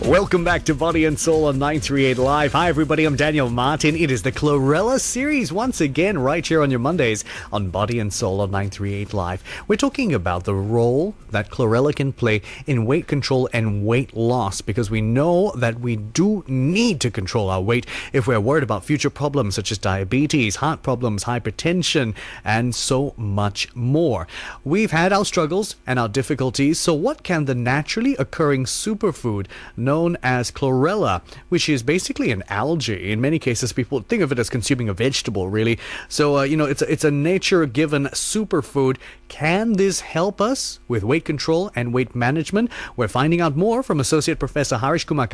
Welcome back to Body and Soul on 938 Live. Hi everybody, I'm Daniel Martin. It is the Chlorella series once again right here on your Mondays on Body and Soul on 938 Live. We're talking about the role that Chlorella can play in weight control and weight loss, because we know that we do need to control our weight if we're worried about future problems such as diabetes, heart problems, hypertension, and so much more. We've had our struggles and our difficulties, so what can the naturally occurring superfood known as Chlorella, which is basically an algae. In many cases, people think of it as consuming a vegetable, really. So, it's a nature-given superfood. Can this help us with weight control and weight management? We're finding out more from Associate Professor Haresh Kumar,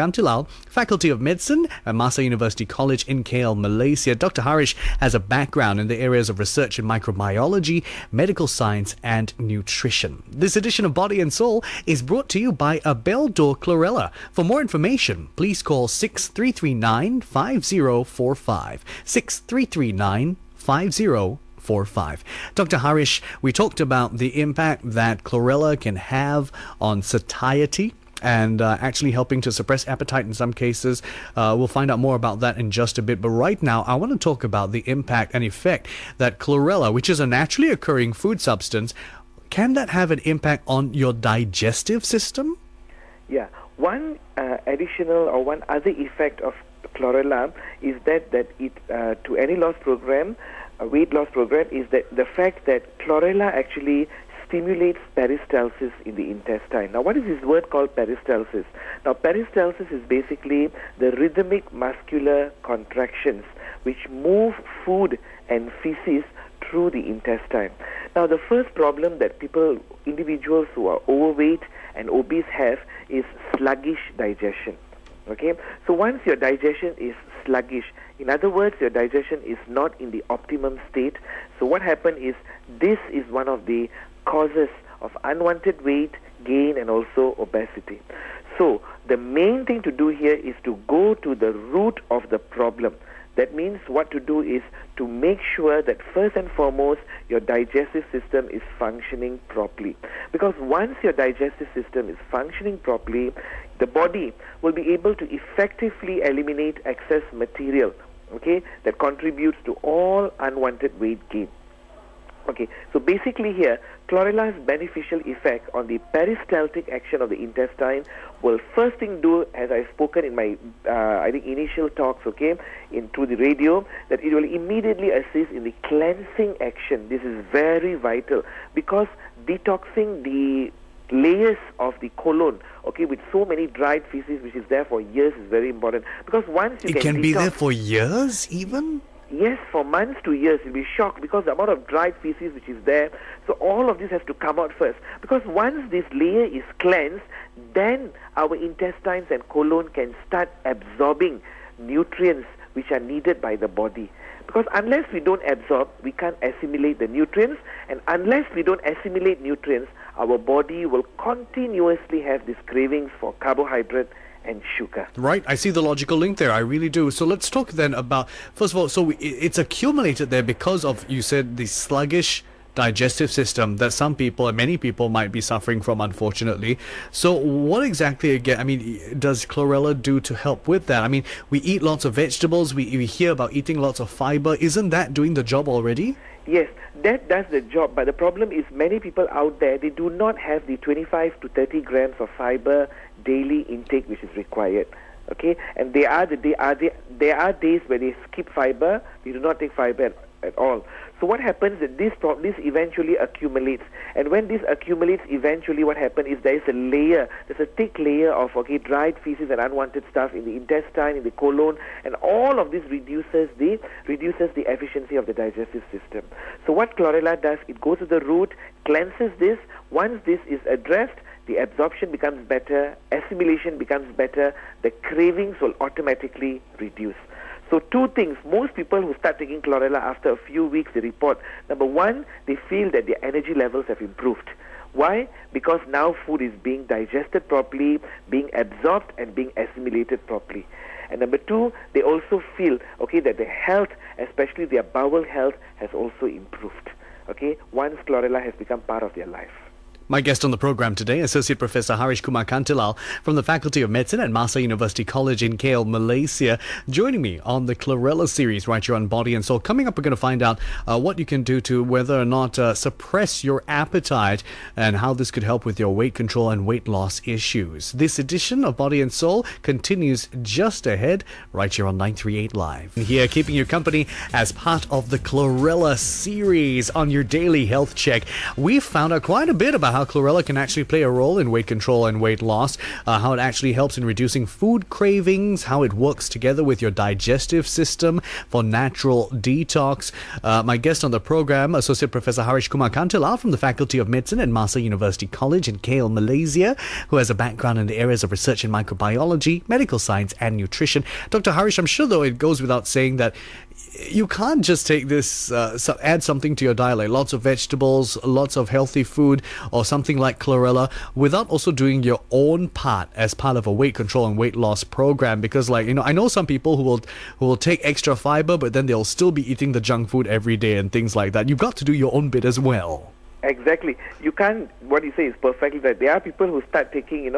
Faculty of Medicine at Masa University College in KL, Malaysia. Dr. Haresh has a background in the areas of research in microbiology, medical science, and nutrition. This edition of Body and Soul is brought to you by abeilledor Chlorella. For more information, please call 6339-5045. 6339-5045. Dr. Haresh, we talked about the impact that Chlorella can have on satiety and actually helping to suppress appetite in some cases. We'll find out more about that in just a bit. But right now, I want to talk about the impact and effect that Chlorella, which is a naturally occurring food substance, can that have an impact on your digestive system? Yeah. One additional or one other effect of Chlorella is that it to any loss program, weight loss program, is that the fact that Chlorella actually stimulates peristalsis in the intestine. Now, what is this word called peristalsis? Now, peristalsis is basically the rhythmic muscular contractions which move food and feces through the intestine. Now, the first problem that individuals who are overweight and obese have is sluggish digestion. Okay? So once your digestion is sluggish, in other words, your digestion is not in the optimum state, so what happens is this is one of the causes of unwanted weight gain and also obesity. So the main thing to do here is to go to the root of the problem. That means what to do is to make sure that first and foremost your digestive system is functioning properly. Because once your digestive system is functioning properly, the body will be able to effectively eliminate excess material, okay, that contributes to all unwanted weight gain. Okay, so basically here, Chlorell's beneficial effect on the peristaltic action of the intestine will first thing do, as I've spoken in my, initial talks, okay, through the radio, that it will immediately assist in the cleansing action. This is very vital because detoxing the layers of the colon, okay, with so many dried feces which is there for years is very important. Because once you it can be there for years even? Yes, for months to years. You'll be shocked because the amount of dried feces which is there. So all of this has to come out first. Because once this layer is cleansed, then our intestines and colon can start absorbing nutrients which are needed by the body. Because unless we don't absorb, we can't assimilate the nutrients. And unless we don't assimilate nutrients, our body will continuously have these cravings for carbohydrate and sugar. Right, I see the logical link there. I really do. So let's talk then about, first of all, so it's accumulated there because of, you said, the sluggish digestive system that some people and many people might be suffering from, unfortunately. So what exactly, again, does Chlorella do to help with that? We eat lots of vegetables, we hear about eating lots of fiber. Isn't that doing the job already? Yes, that does the job, but the problem is many people out there, they do not have the 25 to 30 grams of fiber daily intake which is required. Okay, and there are days where they skip fiber, they do not take fiber at all. So what happens is this eventually accumulates, and when this accumulates, eventually what happens is there's a thick layer of dried feces and unwanted stuff in the intestine, in the colon, and all of this reduces the efficiency of the digestive system. So what Chlorella does, it goes to the root, cleanses this. Once this is addressed, the absorption becomes better, assimilation becomes better, the cravings will automatically reduce. So two things, most people who start taking Chlorella after a few weeks, they report, number one, they feel that their energy levels have improved. Why? Because now food is being digested properly, being absorbed and being assimilated properly. And number two, they also feel, that their health, especially their bowel health, has also improved. Once Chlorella has become part of their life. My guest on the program today, Associate Professor Haresh Kumar Kantilal from the Faculty of Medicine at Masa University College in KL, Malaysia, joining me on the Chlorella series right here on Body and Soul. Coming up, we're going to find out what you can do to whether or not suppress your appetite and how this could help with your weight control and weight loss issues. This edition of Body and Soul continues just ahead right here on 938 Live. Here, keeping you company as part of the Chlorella series on your daily health check. We've found out quite a bit about how Chlorella can actually play a role in weight control and weight loss, how it actually helps in reducing food cravings, how it works together with your digestive system for natural detox. My guest on the program, Associate Professor Haresh Kumar Kantilal from the Faculty of Medicine at Masa University College in KL, Malaysia, who has a background in the areas of research in microbiology, medical science and nutrition. Dr. Haresh, I'm sure though it goes without saying that you can't just take this, add something to your diet, like lots of vegetables, lots of healthy food, or something like Chlorella, without also doing your own part as part of a weight control and weight loss program. Because, like, I know some people who will take extra fiber, but then they'll still be eating the junk food every day and things like that. You've got to do your own bit as well. Exactly. You can't, what you say is perfectly right. There are people who start taking,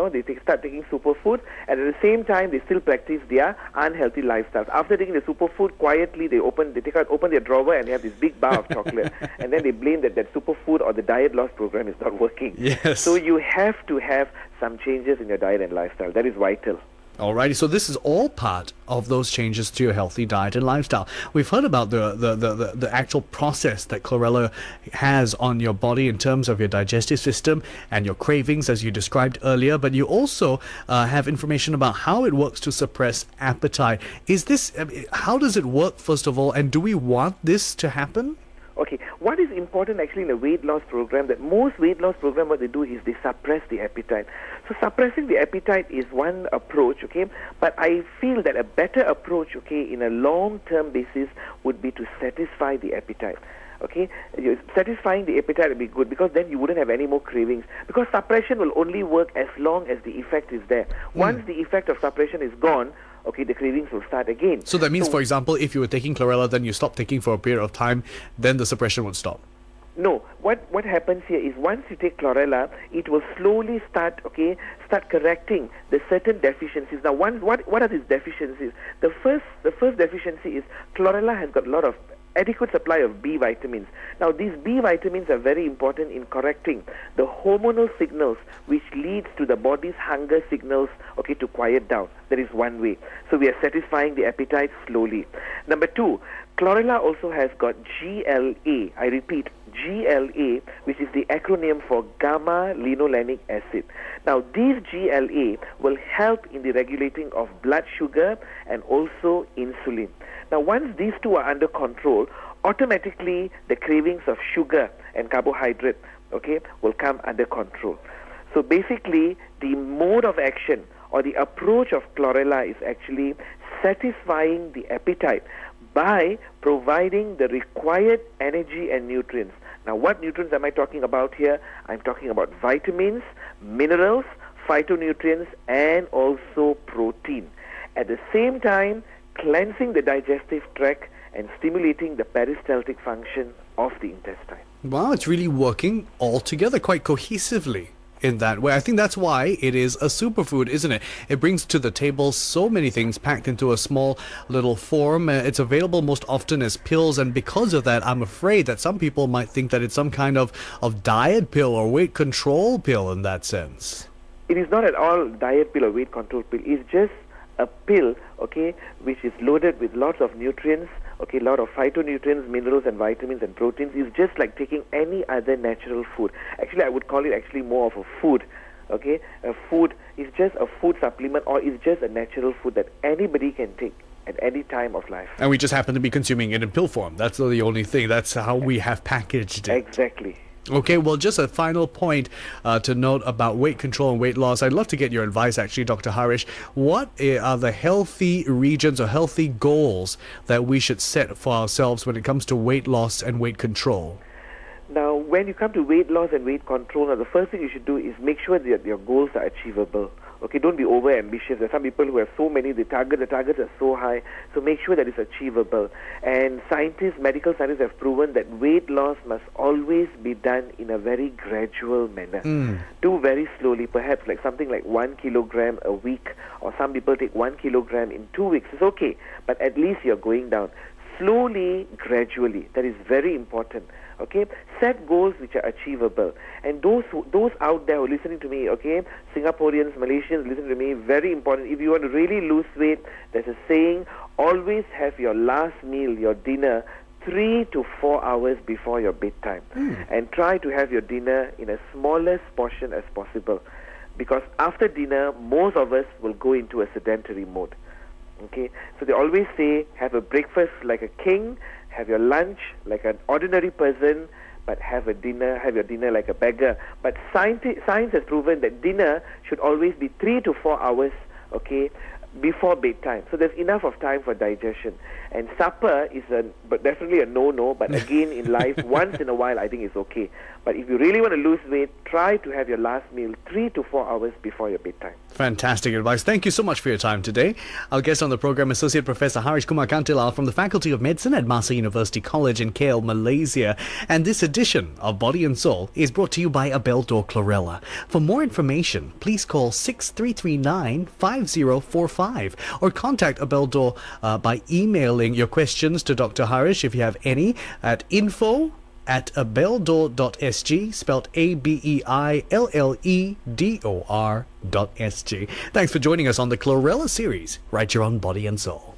start taking superfood, and at the same time they still practice their unhealthy lifestyles. After taking the superfood, quietly they open their drawer and they have this big bar of chocolate, and then they blame that superfood or the diet loss program is not working. Yes. So you have to have some changes in your diet and lifestyle. That is vital. Alrighty, so this is all part of those changes to your healthy diet and lifestyle. We've heard about the actual process that Chlorella has on your body in terms of your digestive system and your cravings, as you described earlier, but you also have information about how it works to suppress appetite. How does it work, first of all, and do we want this to happen? Okay, what is important actually in a weight loss program, that most weight loss program, what they do is they suppress the appetite. So suppressing the appetite is one approach, okay, but I feel that a better approach, okay, in a long-term basis would be to satisfy the appetite. Okay, satisfying the appetite would be good, because then you wouldn't have any more cravings, because suppression will only work as long as the effect is there. Once the effect of suppression is gone, okay, the cravings will start again. So that means, for example, if you were taking Chlorella, then you stop taking for a period of time, then the suppression would stop. No, what happens here is once you take Chlorella, it will slowly start correcting the certain deficiencies. Now, what are these deficiencies? The first deficiency is Chlorella has got a lot of adequate supply of B vitamins. Now, these B vitamins are very important in correcting the hormonal signals which leads to the body's hunger signals, okay, to quiet down. That is one way. So we are satisfying the appetite slowly. Number two, Chlorella also has got GLA. I repeat, GLA, which is the acronym for gamma-linolenic acid. Now, these GLA will help in the regulating of blood sugar and also insulin. Now, once these two are under control, automatically the cravings of sugar and carbohydrate, okay, will come under control. So basically, the mode of action or the approach of Chlorella is actually satisfying the appetite by providing the required energy and nutrients. Now, what nutrients am I talking about here? I'm talking about vitamins, minerals, phytonutrients, and also protein. At the same time, cleansing the digestive tract and stimulating the peristaltic function of the intestine. Wow, it's really working all together quite cohesively in that way. I think that's why it is a superfood, isn't it? It brings to the table so many things packed into a small little form. It's available most often as pills, and because of that, I'm afraid that some people might think that it's some kind of diet pill or weight control pill in that sense. It is not at all diet pill or weight control pill. It's just a pill, okay, which is loaded with lots of nutrients, okay, a lot of phytonutrients, minerals and vitamins and proteins. It's just like taking any other natural food. Actually, I would call it actually more of a food, okay. A food is just a food supplement, or is just a natural food that anybody can take at any time of life. And we just happen to be consuming it in pill form. That's the only thing. That's how we have packaged it. Exactly. Okay, well, just a final point to note about weight control and weight loss. I'd love to get your advice, actually, Dr. Haresh. What are the healthy regions or healthy goals that we should set for ourselves when it comes to weight loss and weight control? Now, when you come to weight loss and weight control, now the first thing you should do is make sure that your goals are achievable. Okay, don't be over ambitious. There are some people who have so many, the targets are so high. So make sure that it's achievable. And medical scientists have proven that weight loss must always be done in a very gradual manner. Do very slowly, perhaps like something like 1 kilogram a week, or some people take 1 kilogram in 2 weeks. It's okay, but at least you're going down. Slowly, gradually. That is very important. Okay, set goals which are achievable. And those out there who are listening to me, okay, Singaporeans, Malaysians, listen to me, very important. If you want to really lose weight, there's a saying, always have your last meal, your dinner, 3 to 4 hours before your bedtime. And try to have your dinner in a smallest portion as possible. Because after dinner, most of us will go into a sedentary mode. Okay, so they always say, have a breakfast like a king, have your lunch like an ordinary person, but have your dinner like a beggar. But science has proven that dinner should always be 3 to 4 hours, okay, before bedtime. So there's enough of time for digestion. And supper is definitely a no-no, but again in life, once in a while I think it's okay. But if you really want to lose weight, try to have your last meal 3 to 4 hours before your bedtime. Fantastic advice. Thank you so much for your time today. Our guest on the program, Associate Professor Haresh Kumar from the Faculty of Medicine at Masa University College in KL, Malaysia. And this edition of Body and Soul is brought to you by abeilledor Chlorella. For more information, please call 6339 5045 or contact abeilledor by emailing your questions to Dr. Haresh if you have any at info@abeilledor.sg, spelled abeilledor.sg. Thanks for joining us on the Chlorella series, right here on Body and Soul.